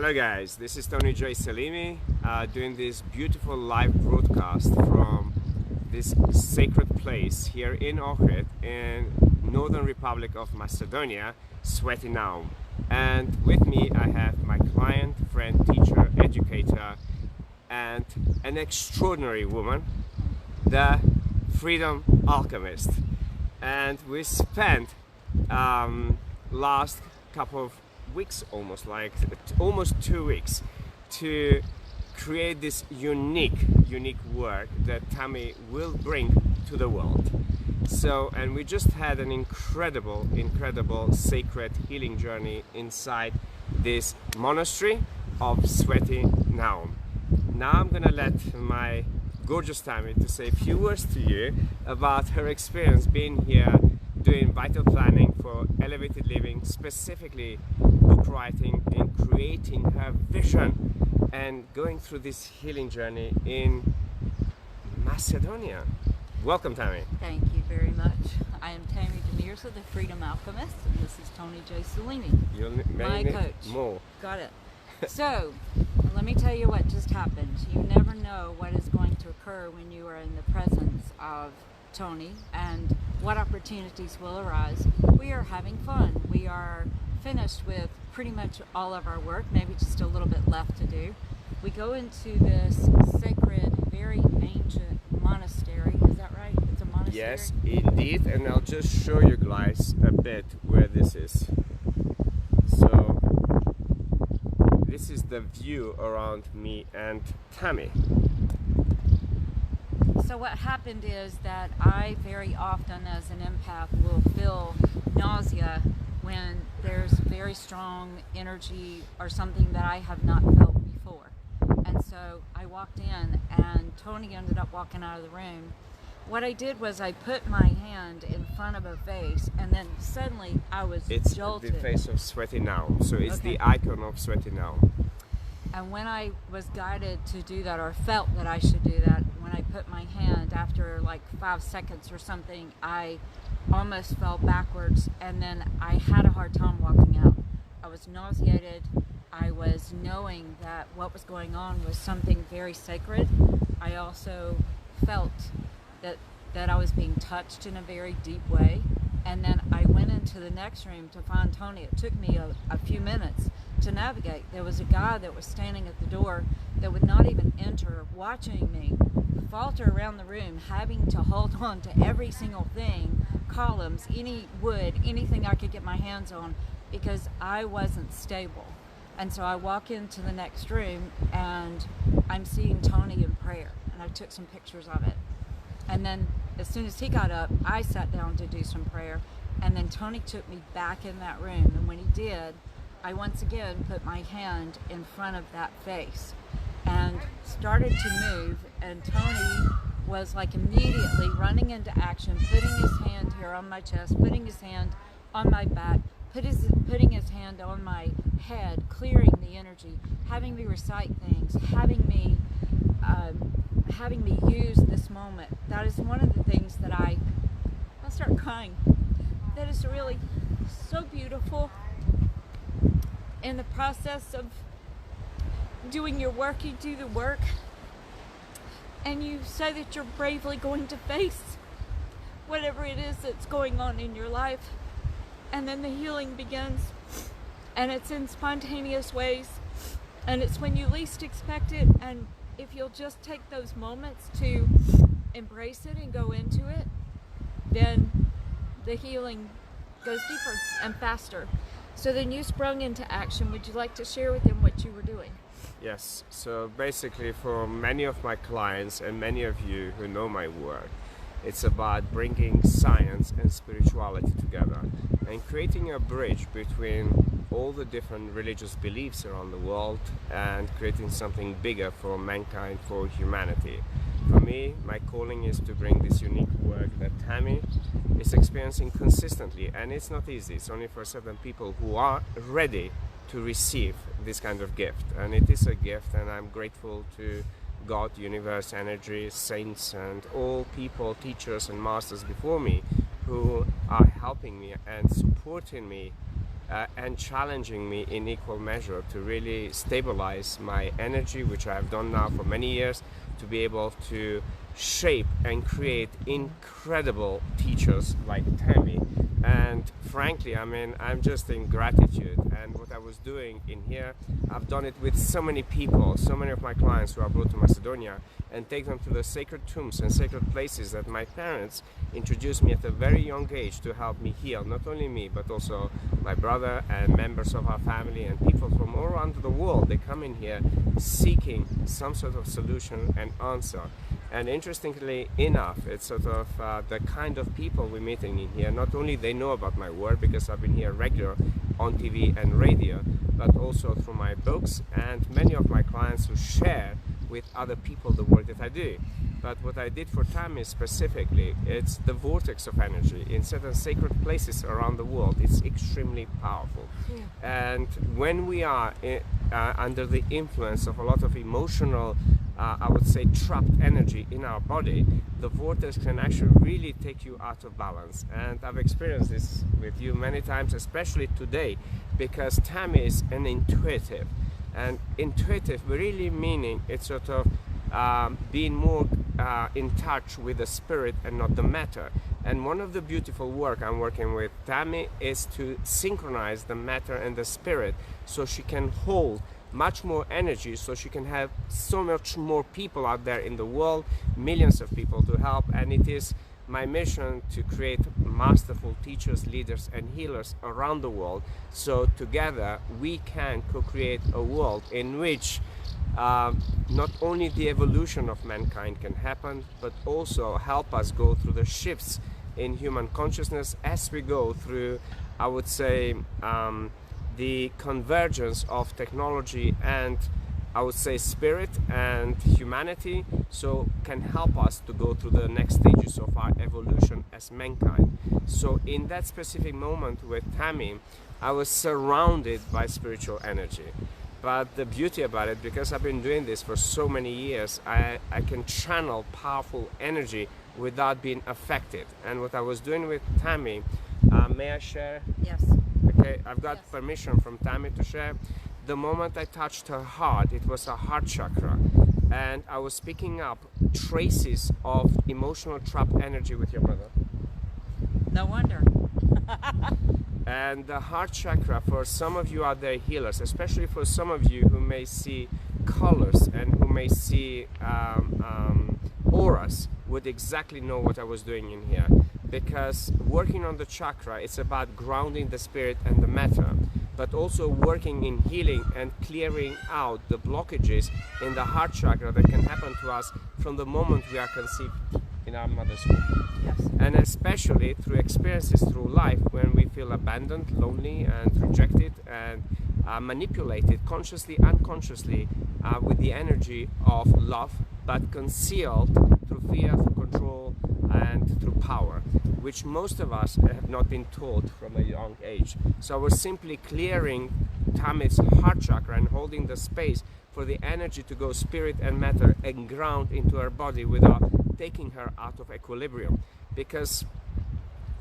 Hello guys, this is Tony J. Selimi doing this beautiful live broadcast from this sacred place here in Ohrid in Northern Republic of Macedonia, Sweaty Naum. And with me I have my client, friend, teacher, educator and an extraordinary woman, the Freedom Alchemist. And we spent last couple of weeks, almost 2 weeks, to create this unique work that Tammy will bring to the world. So, and we just had an incredible sacred healing journey inside this monastery of Sweaty Naum. Now I'm gonna let my gorgeous Tammy to say a few words to you about her experience being here doing vital planning for elevated living, specifically book writing and creating her vision and going through this healing journey in Macedonia. Welcome, Tammy. Thank you very much. I am Tammy De Mirza, the Freedom Alchemist, and this is Tony J. Selimi, my coach. More. Got it. So, let me tell you what just happened. You never know what is going to occur when you are in the presence of Tony and what opportunities will arise. We are having fun. We are finished with pretty much all of our work, maybe just a little bit left to do. We go into this sacred, very ancient monastery. Is that right? It's a monastery? Yes, indeed. And I'll just show you guys a bit where this is. So, this is the view around me and Tammy. So what happened is that I very often as an empath will feel nausea when there's very strong energy or something that I have not felt before. And so I walked in and Tony ended up walking out of the room. What I did was I put my hand in front of a vase and then suddenly I was jolted. It's the face of Sweaty Naum, so it's the icon of Sweaty Naum. And when I was guided to do that, or felt that I should do that, when I put my hand, after like 5 seconds or something, I almost fell backwards, and then I had a hard time walking out. I was nauseated. I was knowing that what was going on was something very sacred. I also felt that I was being touched in a very deep way. And then I went into the next room to find Tony. It took me a few minutes to navigate. There was a guy that was standing at the door that would not even enter, watching me falter around the room, having to hold on to every single thing, columns, any wood, anything I could get my hands on, because I wasn't stable. And so I walk into the next room and I'm seeing Tony in prayer, and I took some pictures of it. And then as soon as he got up, I sat down to do some prayer, and then Tony took me back in that room, and when he did, I once again put my hand in front of that face and started to move, and Tony was like immediately running into action, putting his hand here on my chest, putting his hand on my back, putting his hand on my head, clearing the energy, having me recite things, having me use this moment. That is one of the things that I'll start crying. That is really so beautiful. In the process of doing your work, you do the work, and you say that you're bravely going to face whatever it is that's going on in your life, and then the healing begins, and it's in spontaneous ways, and it's when you least expect it. And if you'll just take those moments to embrace it and go into it, then the healing goes deeper and faster. So then you sprung into action. Would you like to share with them what you were doing? Yes, so basically for many of my clients and many of you who know my work, it's about bringing science and spirituality together and creating a bridge between all the different religious beliefs around the world and creating something bigger for mankind, for humanity. For me, my calling is to bring this unique work that Tammy is experiencing consistently, and it's not easy. It's only for certain people who are ready to receive this kind of gift, and it is a gift, and I'm grateful to God, universe, energy, saints, and all people, teachers and masters before me who are helping me and supporting me and challenging me in equal measure to really stabilize my energy, which I have done now for many years, to be able to shape and create incredible teachers like Tammy. And frankly, I mean, I'm just in gratitude. And what I was doing in here, I've done it with so many people, so many of my clients who I brought to Macedonia, and take them to the sacred tombs and sacred places that my parents introduced me at a very young age to help me heal. Not only me, but also my brother and members of our family and people from all around the world. They come in here seeking some sort of solution and answer. And interestingly enough, it's sort of the kind of people we're meeting in here. Not only they know about my work, because I've been here regular on TV and radio, but also through my books and many of my clients who share with other people the work that I do. But what I did for Tammy specifically, it's the vortex of energy in certain sacred places around the world. It's extremely powerful. Yeah. And when we are under the influence of a lot of emotional, I would say, trapped energy in our body, the vortex can actually really take you out of balance. And I've experienced this with you many times, especially today, because Tammy is an intuitive. And intuitive really meaning it's sort of being more in touch with the spirit and not the matter. And one of the beautiful work I'm working with Tammy is to synchronize the matter and the spirit, so she can hold much more energy, so she can have so much more people out there in the world, millions of people to help. And it is my mission to create masterful teachers, leaders and healers around the world, so together we can co-create a world in which not only the evolution of mankind can happen, but also help us go through the shifts in human consciousness as we go through, I would say, the convergence of technology and, I would say, spirit and humanity, so can help us to go through the next stages of our evolution as mankind. So in that specific moment with Tammy, I was surrounded by spiritual energy. But the beauty about it, because I've been doing this for so many years, I can channel powerful energy without being affected. And what I was doing with Tammy, may I share? Yes. Okay, I've got permission from Tammy to share. The moment I touched her heart, it was her heart chakra, and I was picking up traces of emotional trapped energy with your brother. No wonder. And the heart chakra, for some of you out there healers, especially for some of you who may see colors and who may see auras, would exactly know what I was doing in here. Because working on the chakra, it's about grounding the spirit and the matter, but also working in healing and clearing out the blockages in the heart chakra that can happen to us from the moment we are conceived in our mother's womb. Yes. And especially through experiences through life when we feel abandoned, lonely and rejected and manipulated consciously, unconsciously with the energy of love, but concealed through fear, through control and through power, which most of us have not been taught from a young age. So I was simply clearing Tammy's heart chakra and holding the space for the energy to go spirit and matter and ground into her body without taking her out of equilibrium. Because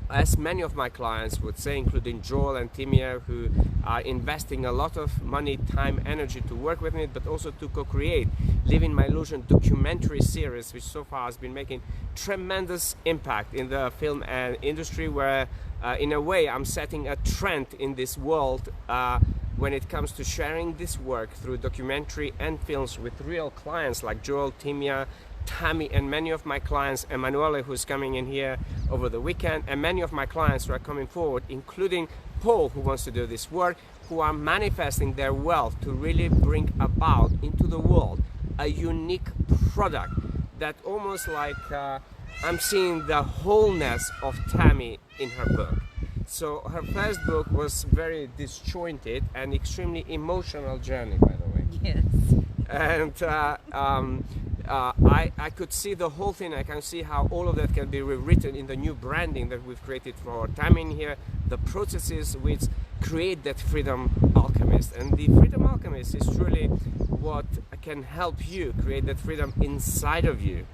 as many of my clients would say, including Joel and Timia, who are investing a lot of money, time, energy to work with me, but also to co-create Living My Illusion documentary series, which so far has been making tremendous impact in the film and industry, where in a way I'm setting a trend in this world when it comes to sharing this work through documentary and films with real clients like Joel, Timia, Tammy, and many of my clients, Emanuele, who's coming in here over the weekend, and many of my clients who are coming forward, including Paul, who wants to do this work, who are manifesting their wealth to really bring about into the world a unique product that almost like I'm seeing the wholeness of Tammy in her book. So her first book was very disjointed and extremely emotional journey, by the way. Yes. And I could see the whole thing. I can see how all of that can be rewritten in the new branding that we've created for Tammy in here, the processes which create that freedom alchemist. And the freedom alchemist is truly what can help you create that freedom inside of you,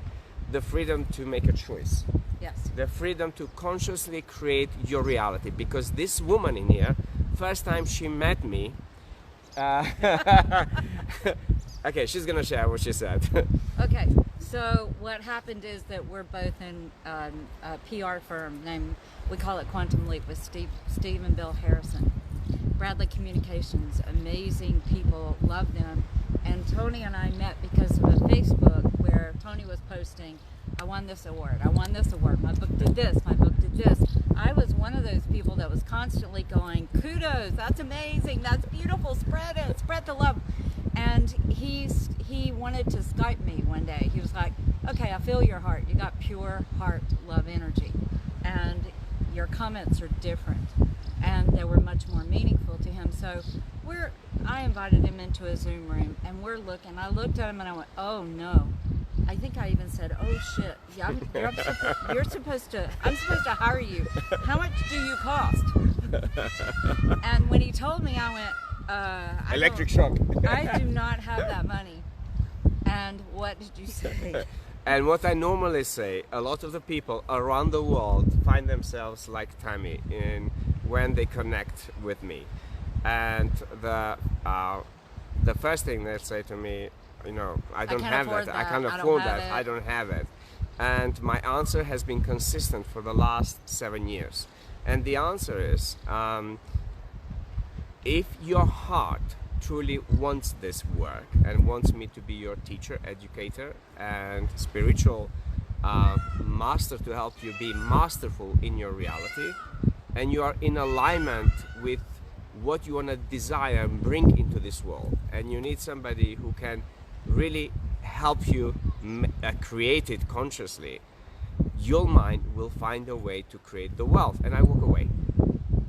the freedom to make a choice. Yes. The freedom to consciously create your reality. Because this woman in here, first time she met me, okay, she's gonna share what she said. Okay, so what happened is that we're both in a PR firm named, we call it Quantum Leap, with Steve and Bill Harrison. Bradley Communications, amazing people, love them. And Tony and I met because of a Facebook where Tony was posting, I won this award, I won this award, my book did this, my book did this. I was one of those people that was constantly going, kudos, that's amazing, that's beautiful, spread it, spread the love. And he wanted to Skype me one day. He was like, okay, I feel your heart. You got pure heart love energy. And your comments are different. And they were much more meaningful to him. So I invited him into a Zoom room, and we're looking. I looked at him and I went, oh no. I think I even said, oh shit, yeah, I'm supposed to hire you. How much do you cost? And when he told me, I went, electric shock. I do not have that money. And what did you say? And what I normally say, a lot of the people around the world find themselves like Tammy when they connect with me. And the first thing they say to me, you know, I don't have that, I can't afford that, I don't have it. And my answer has been consistent for the last 7 years. And the answer is, if your heart truly wants this work and wants me to be your teacher, educator, and spiritual master to help you be masterful in your reality, and you are in alignment with what you want to desire and bring into this world, and you need somebody who can really help you create it consciously, your mind will find a way to create the wealth. And I walk away.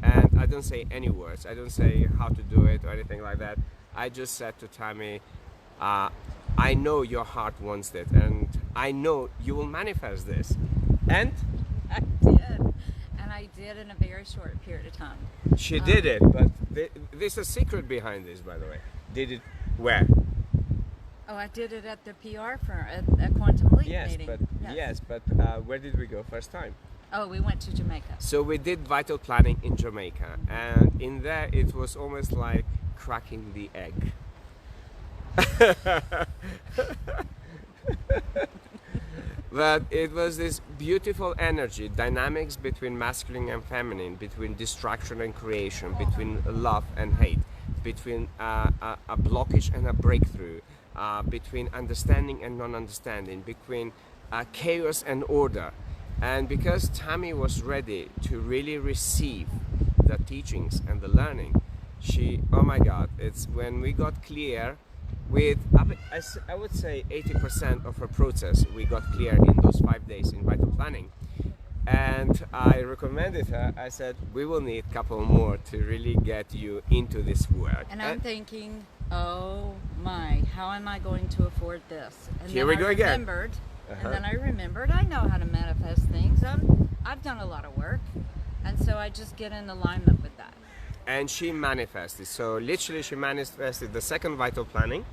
And I don't say any words. I don't say how to do it or anything like that. I just said to Tammy, I know your heart wants it, and I know you will manifest this. And? I did. And I did in a very short period of time. She did it, but there's a secret behind this, by the way. Did it where? Oh, I did it at the PR firm, at a Quantum Leap meeting. Yes, but where did we go first time? Oh, we went to Jamaica. So we did vital planning in Jamaica, and in there it was almost like cracking the egg. But it was this beautiful energy, dynamics between masculine and feminine, between destruction and creation, between love and hate, between a blockage and a breakthrough, between understanding and non-understanding, between chaos and order. And because Tammy was ready to really receive the teachings and the learning, oh my God, it's when we got clear with, I would say 80% of her process, we got clear in those 5 days in vital planning. And I recommended her, I said, we will need a couple more to really get you into this work. And I'm thinking, oh my, how am I going to afford this? And here we go again. And then I remembered, I know how to manifest things. I've done a lot of work. And so I just get in alignment with that. And she manifested. So literally she manifested the second vital planning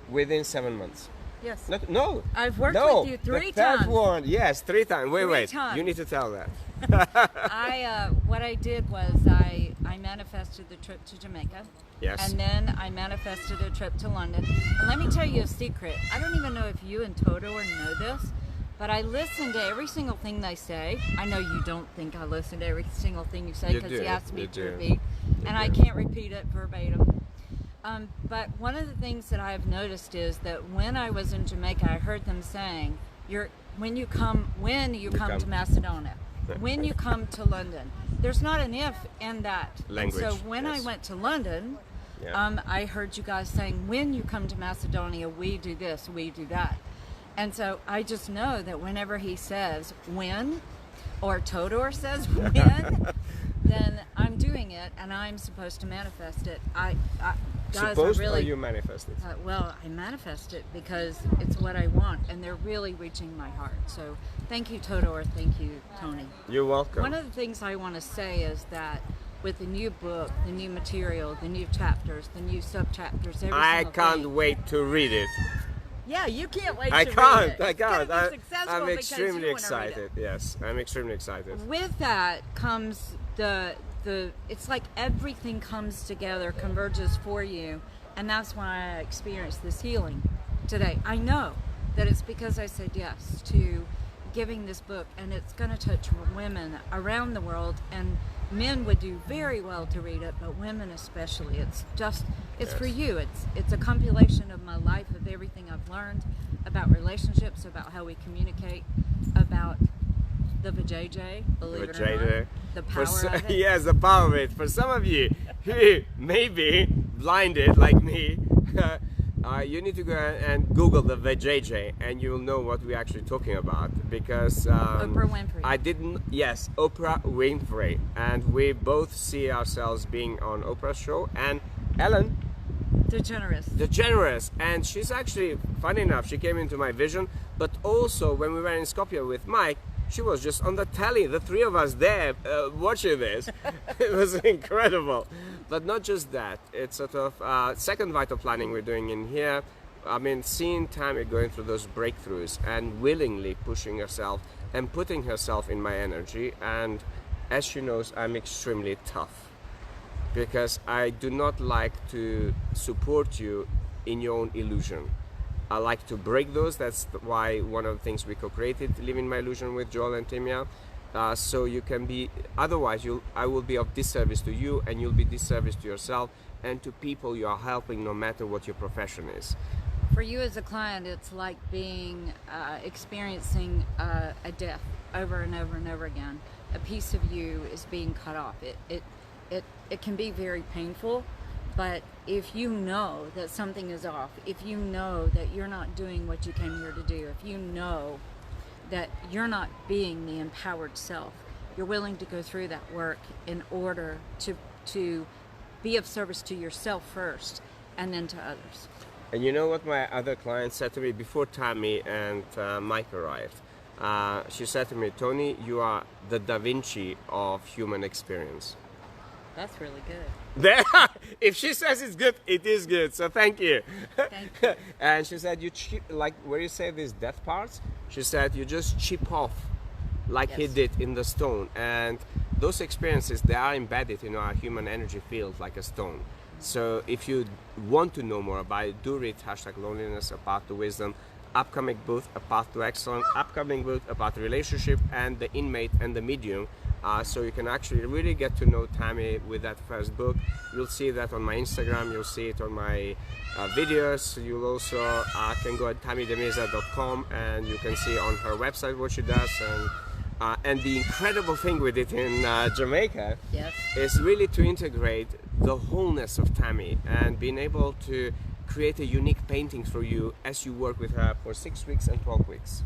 within 7 months. Yes. No. I've worked with you three times. The third one, yes, 3 times. Wait. Times. You need to tell that. What I did was I manifested the trip to Jamaica. Yes. And then I manifested a trip to London. And let me tell you a secret. I don't even know if you and Toto know this, but I listen to every single thing they say. I know you don't think I listen to every single thing you say because he asked me to repeat. And I can't repeat it verbatim. But one of the things that I have noticed is that when I was in Jamaica, I heard them saying, when you come to Macedonia, when you come to London, there's not an if in that language. And so when I went to London, I heard you guys saying, when you come to Macedonia, we do this, we do that. And so I just know that whenever he says when, or Todor says when, then I'm doing it and I'm supposed to manifest it. Or you manifest it? Well, I manifest it because it's what I want, and they're really reaching my heart. So thank you, Todor. Thank you, Tony. You're welcome. One of the things I want to say is that with the new book, the new material, the new chapters, the new sub-chapters, I can't wait to read it. Yeah, you can't wait to read it. I can't. I'm extremely excited. Yes, I'm extremely excited. With that comes the it's like everything comes together, converges for you, and that's why I experienced this healing today. I know that it's because I said yes to giving this book, and it's going to touch women around the world, and men would do very well to read it, but women especially. It's Yes. for you. It's a compilation of my life, of everything I've learned about relationships, about how we communicate, about the vajayjay, believe it or not, the power of it. Yes, the power of it. For some of you who may be blinded like me, you need to go and Google the vajayjay, and you'll know what we're actually talking about. Because Oprah Winfrey. Yes, Oprah Winfrey, and we both see ourselves being on Oprah's show, and Ellen DeGeneres, and she's actually, funny enough, she came into my vision, but also when we were in Skopje with Mike, she was just on the telly, the three of us there watching this. It was incredible. But not just that, it's sort of second vital planning we're doing in here. I mean, seeing Tammy going through those breakthroughs and willingly pushing herself and putting herself in my energy, and as she knows, I'm extremely tough, because I do not like to support you in your own illusion. I like to break those. That's why one of the things we co-created, Living My Illusion with Joel and Timia. So you can be, otherwise I will be of disservice to you, and you'll be disservice to yourself and to people you are helping, no matter what your profession is. For you as a client, it's like experiencing a death over and over and over again. A piece of you is being cut off. It can be very painful, but if you know that something is off, if you know that you're not doing what you came here to do, if you know that you're not being the empowered self, you're willing to go through that work in order to be of service to yourself first and then to others. And you know what my other client said to me before Tammy and Mike arrived? She said to me, Tony, you are the Da Vinci of human experience. That's really good. If she says it's good, it is good. So thank you. Thank you. And she said, you chip, like where you say these death parts, she said you just chip off like he did in the stone. And those experiences, they are embedded in our human energy field like a stone. So if you want to know more about it, do read #Loneliness, A Path to Wisdom, upcoming book, A Path to Excellence, upcoming book about relationship and the inmate and the medium. So you can actually really get to know Tammy with that first book. You'll see that on my Instagram, you'll see it on my videos. You'll also can go at tammydemirza.com, and you can see on her website what she does. And the incredible thing with it in Jamaica is really to integrate the wholeness of Tammy and being able to create a unique painting for you as you work with her for 6 weeks and 12 weeks.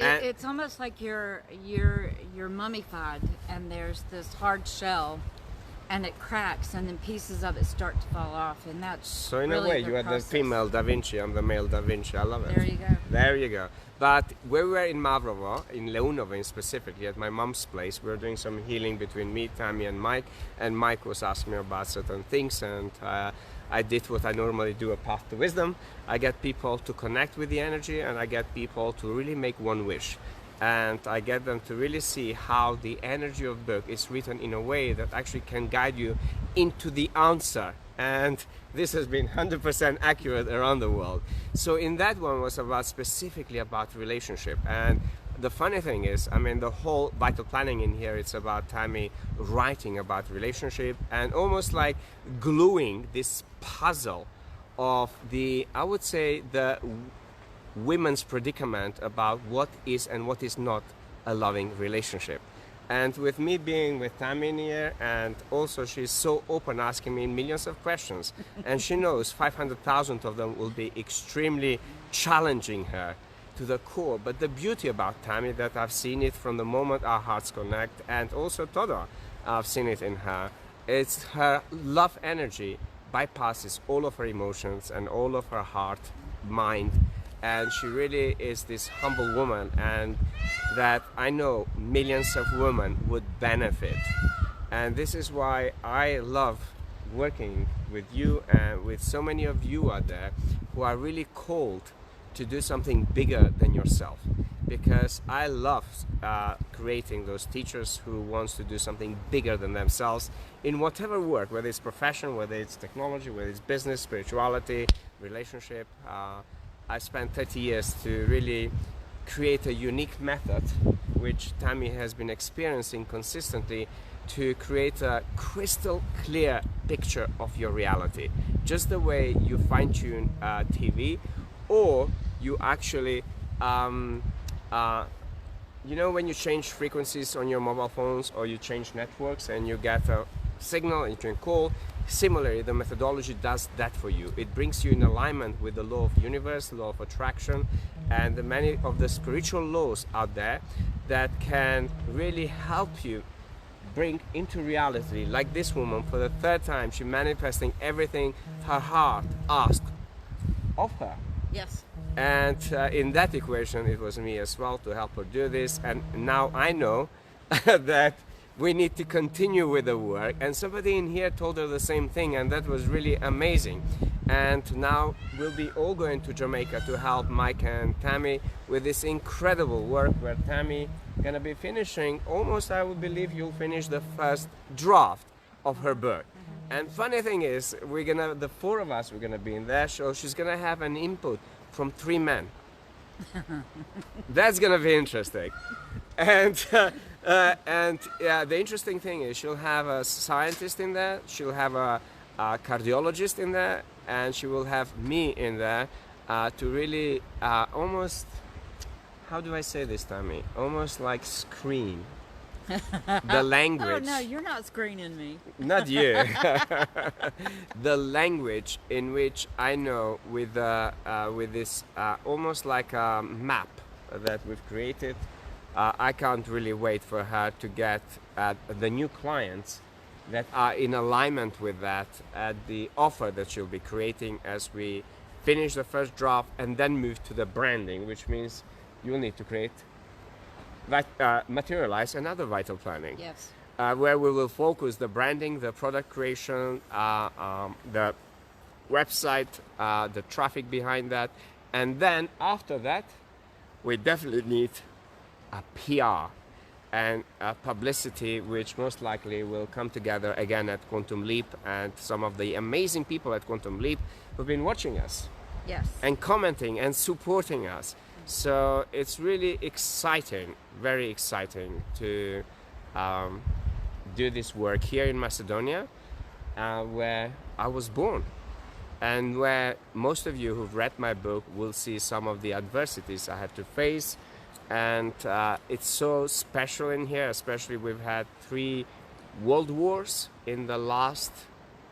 It's almost like you're mummified, and there's this hard shell, and it cracks, and then pieces of it start to fall off, and that's so in really a way you are the female Da Vinci, I'm the male Da Vinci. I love it. There you go. There you go. But where we were in Mavrovo, in Leunovo specifically, at my mom's place, we were doing some healing between me, Tammy, and Mike was asking me about certain things, and I did what I normally do, A Path to Wisdom. I get people to connect with the energy, and I get people to really make one wish. And I get them to really see how the energy of the book is written in a way that actually can guide you into the answer. And this has been 100% accurate around the world. So in that one was specifically about relationship. And the funny thing is, I mean, the whole vital planning in here, it's about Tammy writing about relationship and almost like gluing this puzzle of I would say, the women's predicament about what is and what is not a loving relationship. And with me being with Tammy in here, and also she's so open, asking me millions of questions, and she knows 500,000 of them will be extremely challenging her to the core. But the beauty about Tammy, that I've seen it from the moment our hearts connect, and also Todo, I've seen it in her, it's her love energy bypasses all of her emotions and all of her heart, mind, and she really is this humble woman, and that I know millions of women would benefit. And this is why I love working with you and with so many of you out there who are really called to do something bigger than yourself. because I love creating those teachers who wants to do something bigger than themselves in whatever work, whether it's profession, whether it's technology, whether it's business, spirituality, relationship. I spent 30 years to really create a unique method which Tammy has been experiencing consistently to create a crystal clear picture of your reality, just the way you fine-tune TV, or you actually you know, when you change frequencies on your mobile phones, or you change networks and you get a signal and you can call. Similarly, the methodology does that for you. It brings you in alignment with the law of universe, law of attraction, and the many of the spiritual laws out there that can really help you bring into reality. Like this woman, for the third time, she manifesting everything her heart asked of her. Yes. And in that equation, it was me as well to help her do this. And now I know that we need to continue with the work. And somebody in here told her the same thing, and that was really amazing. And now we'll be all going to Jamaica to help Mike and Tammy with this incredible work, where Tammy gonna be finishing almost, I would believe you'll finish the first draft of her book. And funny thing is, the four of us, we're gonna be in there, so she's gonna have an input from 3 men. That's gonna be interesting. And yeah, the interesting thing is she'll have a scientist in there, she'll have a cardiologist in there, and she will have me in there to really almost, how do I say this, Tammy? Almost like screen the language. Oh no, you're not screening me. Not you. The language in which I know with this almost like a map that we've created. I can't really wait for her to get the new clients that are in alignment with that, the offer that she'll be creating as we finish the first draft and then move to the branding, which means you'll need to create materialize another vital planning. Yes. Where we will focus the branding, the product creation, the website, the traffic behind that, and then after that, we definitely need a PR and a publicity, which most likely will come together again at Quantum Leap, and some of the amazing people at Quantum Leap who've been watching us. Yes. And commenting and supporting us. So it's really exciting, very exciting to do this work here in Macedonia, where I was born, and where most of you who've read my book will see some of the adversities I had to face. And it's so special in here, especially we've had 3 world wars in the last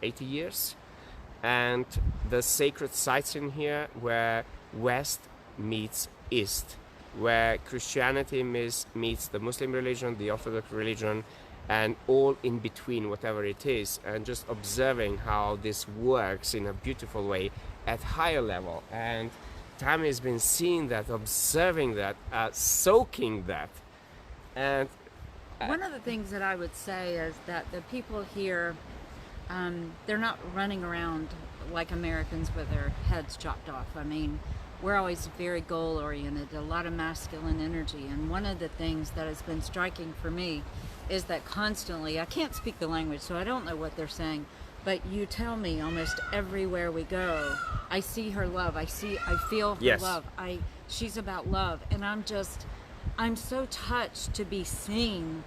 80 years. And the sacred sites in here where West meets East, where Christianity meets the Muslim religion, the Orthodox religion, and all in between, whatever it is, and just observing how this works in a beautiful way at higher level. And Tammy has been seeing that, observing that, soaking that. And one of the things that I would say is that the people here, they're not running around like Americans with their heads chopped off. I mean, we're always very goal oriented, a lot of masculine energy. And one of the things that has been striking for me is that constantly, I can't speak the language, so I don't know what they're saying, but you tell me almost everywhere we go, I see her love, I feel her yes. love, she's about love. And I'm so touched to be seen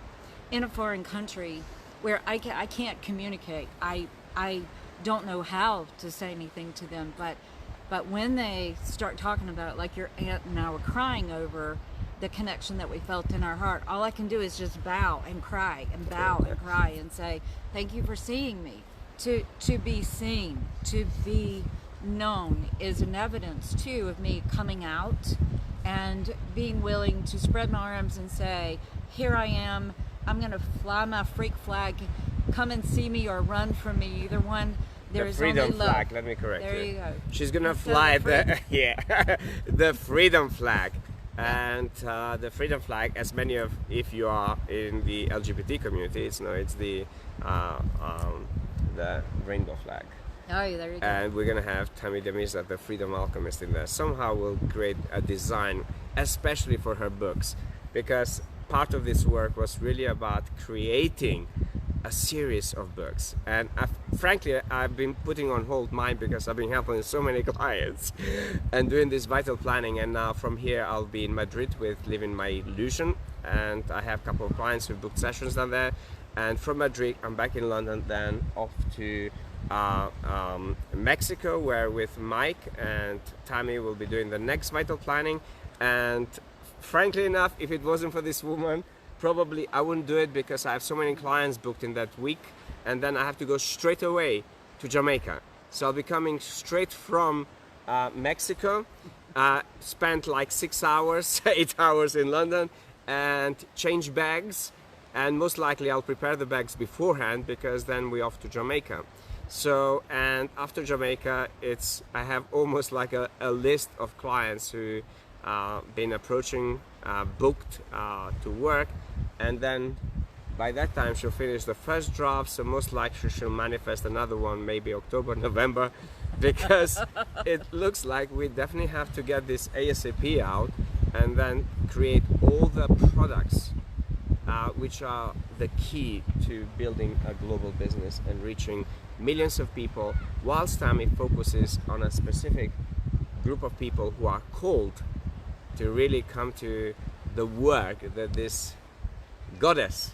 in a foreign country where I can't communicate. I don't know how to say anything to them, but when they start talking about it, like your aunt and I were crying over the connection that we felt in our heart, all I can do is just bow and cry and bow and cry and say, thank you for seeing me. To be seen, to be known is an evidence too of me coming out and being willing to spread my arms and say, here I am, I'm going to fly my freak flag, come and see me or run from me, either one. There the is freedom only love. flag, let me correct you. There you go. She's gonna fly the freedom flag. And the freedom flag, as many of, if you are in the LGBT community, it's the rainbow flag. Oh, there you go. And we're gonna have Tammy De Mirza, the freedom alchemist, in there. Somehow we'll create a design especially for her books, because part of this work was really about creating a series of books. And frankly, I've been putting on hold mine because I've been helping so many clients and doing this vital planning. And now from here, I'll be in Madrid with Living My Illusion. And I have a couple of clients who booked sessions down there. And from Madrid, I'm back in London, then off to Mexico, where with Mike and Tammy will be doing the next vital planning. And frankly enough, if it wasn't for this woman, probably I wouldn't do it, because I have so many clients booked in that week, and then I have to go straight away to Jamaica. So I'll be coming straight from Mexico, spent like 6 hours, 8 hours in London, and change bags, and most likely I'll prepare the bags beforehand, because then we're off to Jamaica. So, and after Jamaica, I have almost like a list of clients who been approaching, booked to work, and then by that time she'll finish the first draft, so most likely she'll manifest another one maybe October, November, because it looks like we definitely have to get this ASAP out and then create all the products which are the key to building a global business and reaching millions of people, whilst Tammy focuses on a specific group of people who are called to really come to the work that this goddess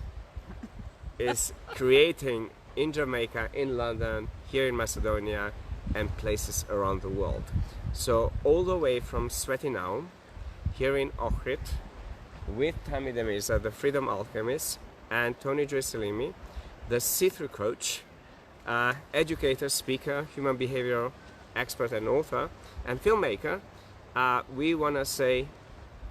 is creating in Jamaica, in London, here in Macedonia, and places around the world. So all the way from Sweaty Now, here in Ohrid, with Tammy De Mirza, the Freedom Alchemist, and Tony Joy Selimi, the see-through coach, educator, speaker, human behavior expert and author, and filmmaker, we want to say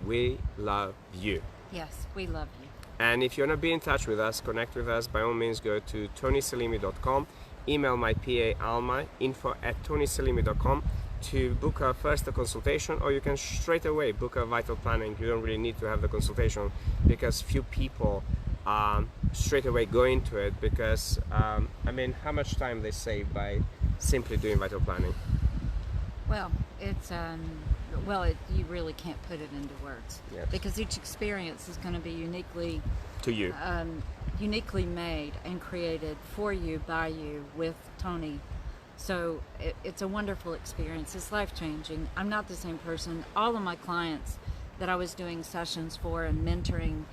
we love you. Yes, we love you. And if you want to be in touch with us, connect with us, by all means go to tonyselimi.com, email my PA Alma, info@tonyselimi.com, to book a consultation, or you can straight away book a vital planning. You don't really need to have the consultation, because few people straight away go into it, because I mean, how much time they save by simply doing vital planning? Well, it's you really can't put it into words. Yes. Because each experience is going to be uniquely To you. Uniquely made and created for you, by you, with Tony. So it's a wonderful experience. It's life-changing. I'm not the same person. All of my clients that I was doing sessions for and mentoring,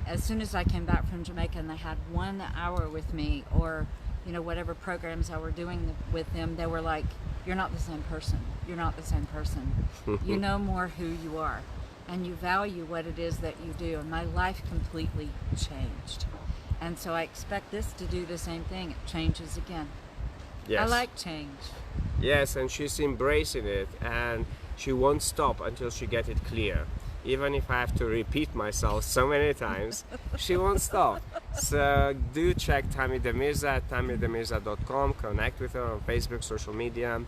as soon as I came back from Jamaica and they had 1 hour with me, or whatever programs I were doing with them, they were like, "You're not the same person. You're not the same person. You know more who you are, and you value what it is that you do." And my life completely changed. And so I expect this to do the same thing. It changes again. Yes. I like change. Yes, and she's embracing it, and she won't stop until she gets it clear. Even if I have to repeat myself so many times, she won't stop. So do check Tammy De Mirza at tammydemirza.com, connect with her on Facebook, social media.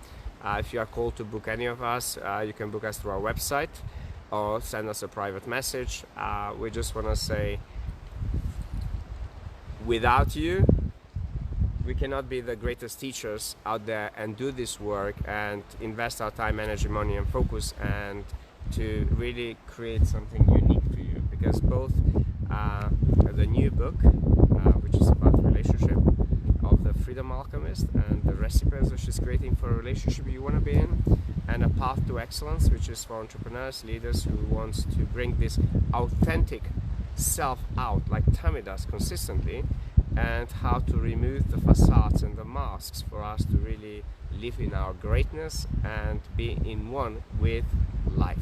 If you are called to book any of us, you can book us through our website or send us a private message. We just want to say, without you, we cannot be the greatest teachers out there and do this work and invest our time, energy, money, and focus, and to really create something unique for you. Because both the new book, which is about relationship, of the Freedom Alchemist, and the recipes that she's creating for a relationship you want to be in, and a path to excellence, which is for entrepreneurs, leaders who wants to bring this authentic self out, like Tammy does consistently, and how to remove the facades and the masks for us to really live in our greatness and be in one with life.